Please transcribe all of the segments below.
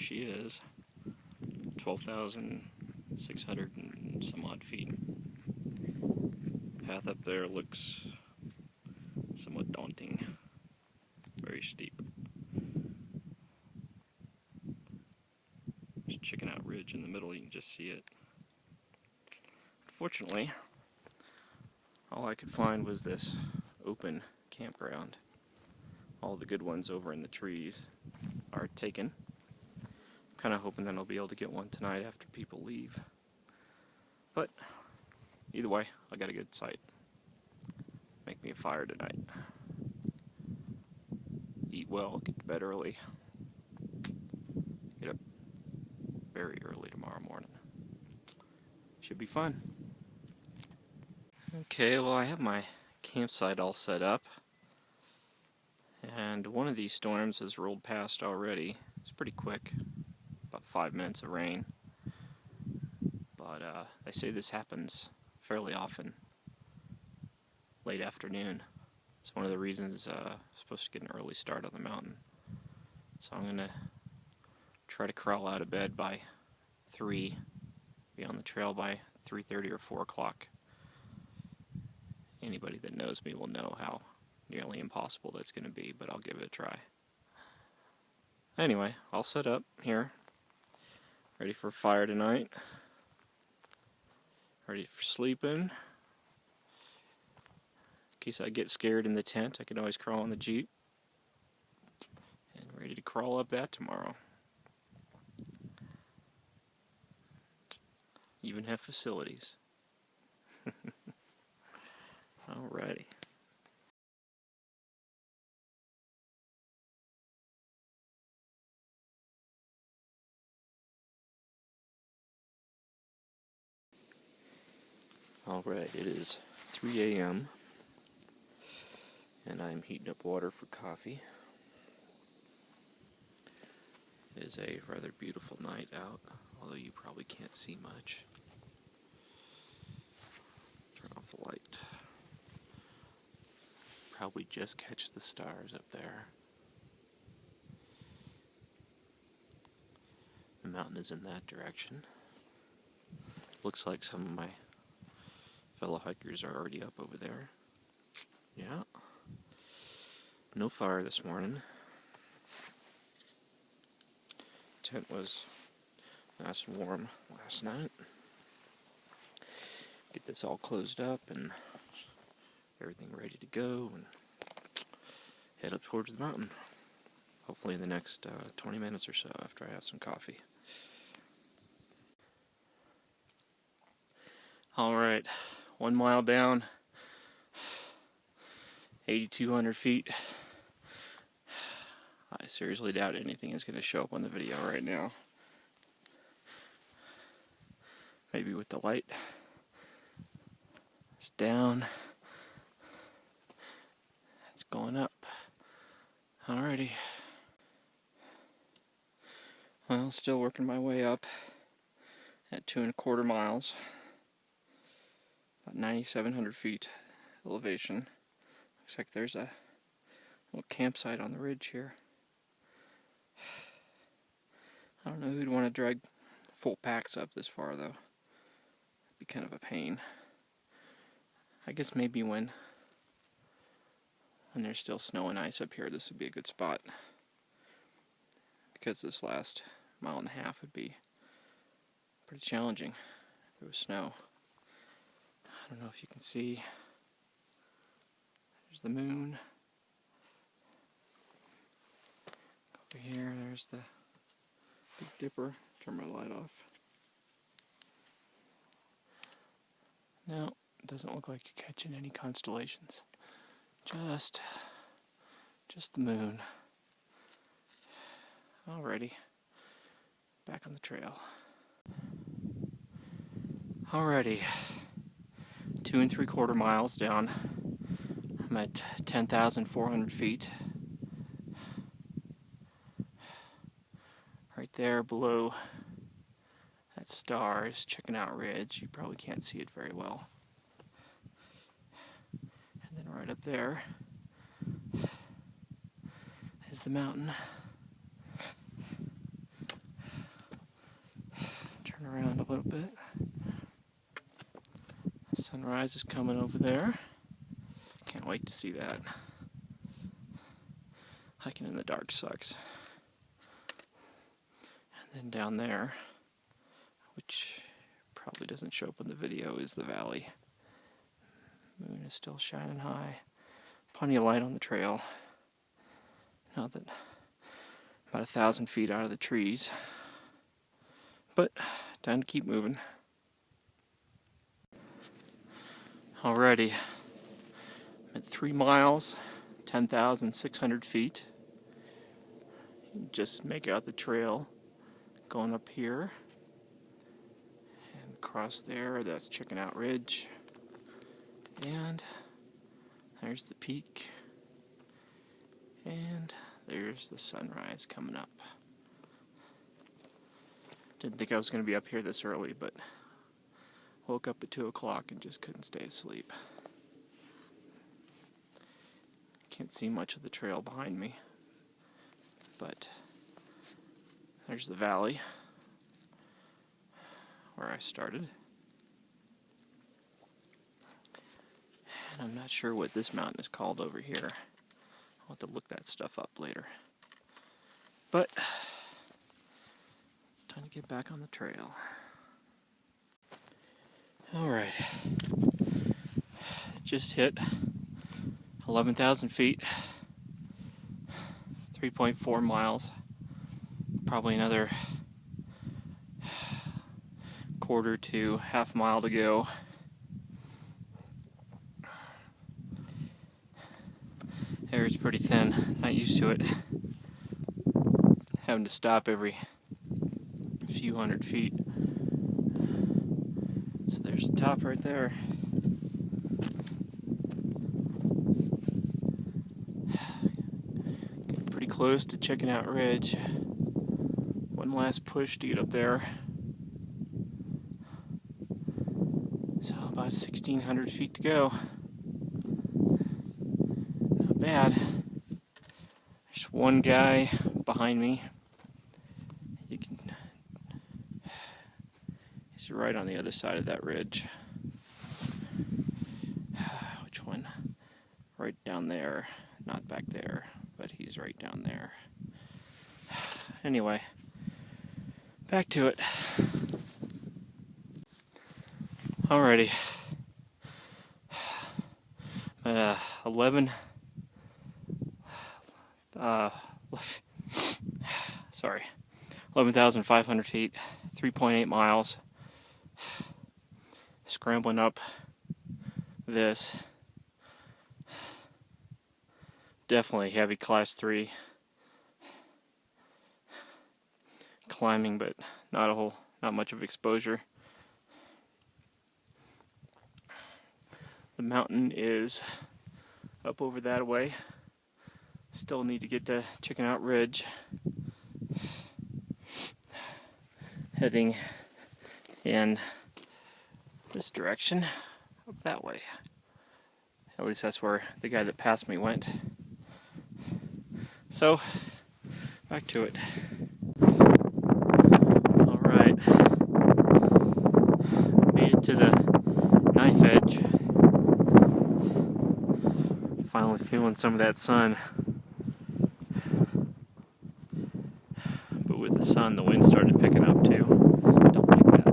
she is. 12,600 and some odd feet. Path up there looks somewhat daunting. Very steep. There's Chicken Out Ridge in the middle, you can just see it. Unfortunately, all I could find was this open campground. All the good ones over in the trees are taken. I'm kind of hoping that I'll be able to get one tonight after people leave. But either way, I got a good site. Make me a fire tonight. Eat well, get to bed early. Get up very early tomorrow morning. Should be fun. Okay, well, I have my campsite all set up. And one of these storms has rolled past already. It's pretty quick, about 5 minutes of rain. But they say this happens fairly often, late afternoon. It's one of the reasons I'm supposed to get an early start on the mountain. So I'm going to try to crawl out of bed by 3, be on the trail by 3:30 or 4 o'clock. Anybody that knows me will know how nearly impossible that's going to be, but I'll give it a try. Anyway, all set up here. Ready for a fire tonight. Ready for sleeping. In case I get scared in the tent, I can always crawl in the Jeep. And ready to crawl up that tomorrow. Even have facilities. Alrighty. Alright, it is 3 a.m. and I'm heating up water for coffee. It is a rather beautiful night out, although you probably can't see much. Turn off the light. Probably just catch the stars up there. The mountain is in that direction. Looks like some of my fellow hikers are already up over there. Yeah. No fire this morning. Tent was nice and warm last night. Get this all closed up and everything ready to go and head up towards the mountain. Hopefully in the next 20 minutes or so after I have some coffee. Alright, 1 mile down, 8,200 feet. I seriously doubt anything is going to show up on the video right now. Maybe with the light. It's down. It's going up. Alrighty. Well, still working my way up at 2¼ miles. About 9,700 feet elevation. Looks like there's a little campsite on the ridge here. I don't know who'd want to drag full packs up this far, though. It'd be kind of a pain. I guess maybe when there's still snow and ice up here, this would be a good spot. Because this last 1.5 miles would be pretty challenging if there was snow. I don't know if you can see. There's the moon. Over here, there's the Big Dipper. Turn my light off. No, it doesn't look like you're catching any constellations. Just the moon. Alrighty, back on the trail. Alrighty, 2¾ miles down. I'm at 10,400 feet. Right there below that star is Chicken Out Ridge. You probably can't see it very well. And then right up there is the mountain. Turn around a little bit. Sunrise is coming over there. Can't wait to see that. Hiking in the dark sucks. And then down there, which probably doesn't show up in the video, is the valley. Moon is still shining high. Plenty of light on the trail. Not that about 1,000 feet out of the trees. But time to keep moving. Alrighty. I'm at 3 miles, 10,600 feet. Just make out the trail going up here and across there. That's Chicken Out Ridge, and there's the peak, and there's the sunrise coming up. Didn't think I was going to be up here this early, but woke up at 2 o'clock and just couldn't stay asleep. Can't see much of the trail behind me, but there's the valley where I started. And I'm not sure what this mountain is called over here. I'll have to look that stuff up later. But time to get back on the trail. Alright. Just hit 11,000 feet. 3.4 miles. Probably another quarter to half mile to go. Air is pretty thin, not used to it. Having to stop every few hundred feet. So there's the top right there. Getting pretty close to Chicken Out Ridge. One last push to get up there. So about 1,600 feet to go. Not bad. There's one guy behind me. He's right on the other side of that ridge. Which one? Right down there. Not back there, but he's right down there. Anyway, back to it. Alrighty. At 11,500 feet, 3.8 miles. Scrambling up this. Definitely heavy class 3 climbing, but not much of exposure. The mountain is up over that way. Still need to get to Chicken Out Ridge. Heading in this direction, up that way. At least that's where the guy that passed me went. So, back to it. Alright. Made it to the knife edge. Finally feeling some of that sun. But with the sun, the wind started picking up too. Don't like that.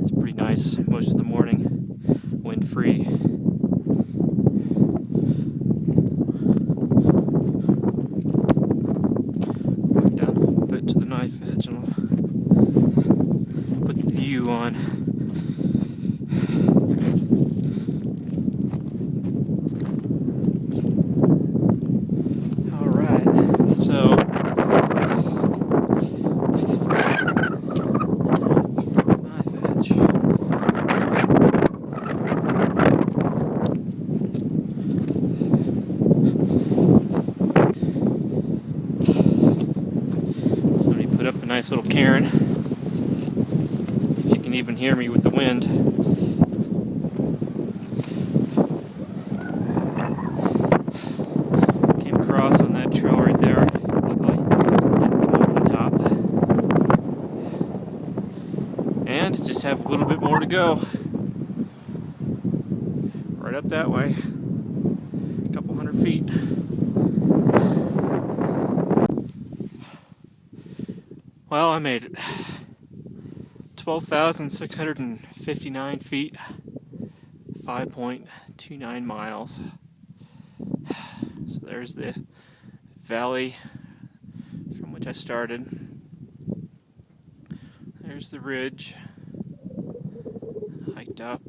It's pretty nice most of the morning. Wind free. Walk down a little bit to the knife edge and I'll put the view on. Nice little cairn, if you can even hear me with the wind. Came across on that trail right there. Luckily, didn't come over the top. just have a little bit more to go. Right up that way. A couple hundred feet. Well, I made it. 12,659 feet. 5.29 miles. So there's the valley from which I started. There's the ridge. Hiked up.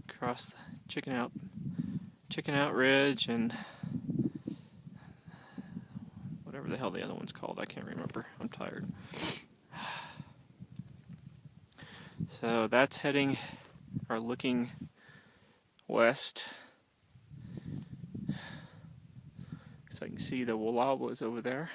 Across the Chicken Out Ridge and whatever the hell the other one's called. I can't remember. I'm tired. So that's heading or looking west. So I can see the Wallowas over there.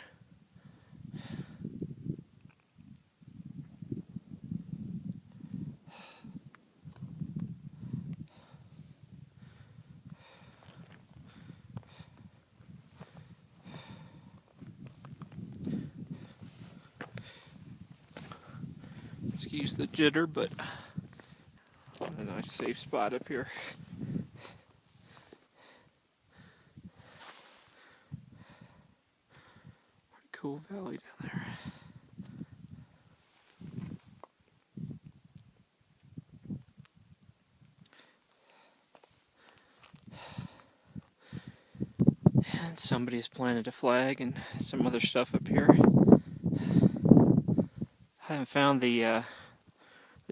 Excuse the jitter, but a nice safe spot up here. Pretty cool valley down there. And somebody's planted a flag and some other stuff up here. I haven't found the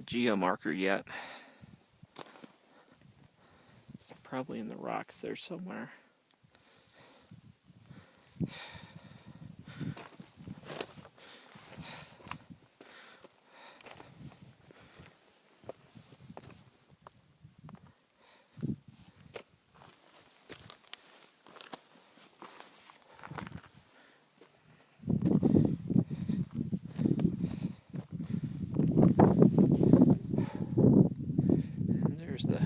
geo marker yet. It's probably in the rocks there somewhere. There's the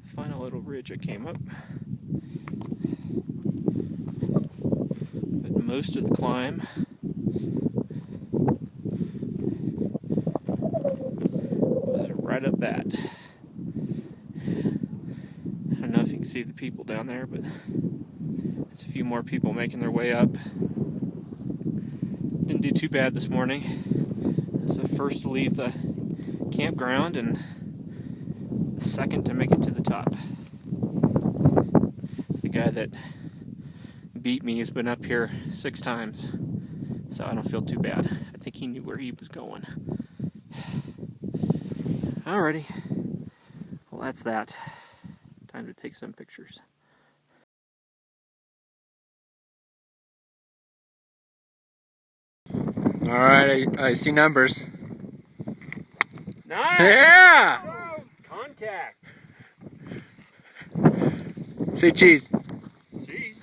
final little ridge I came up. But most of the climb was right up that. I don't know if you can see the people down there, but there's a few more people making their way up. Didn't do too bad this morning. I was the first to leave the campground and second to make it to the top. The guy that beat me has been up here 6 times, so I don't feel too bad. I think he knew where he was going. Alrighty, well that's that. Time to take some pictures. Alright, I see numbers. Nice! Yeah! Contact! Say cheese. Cheese.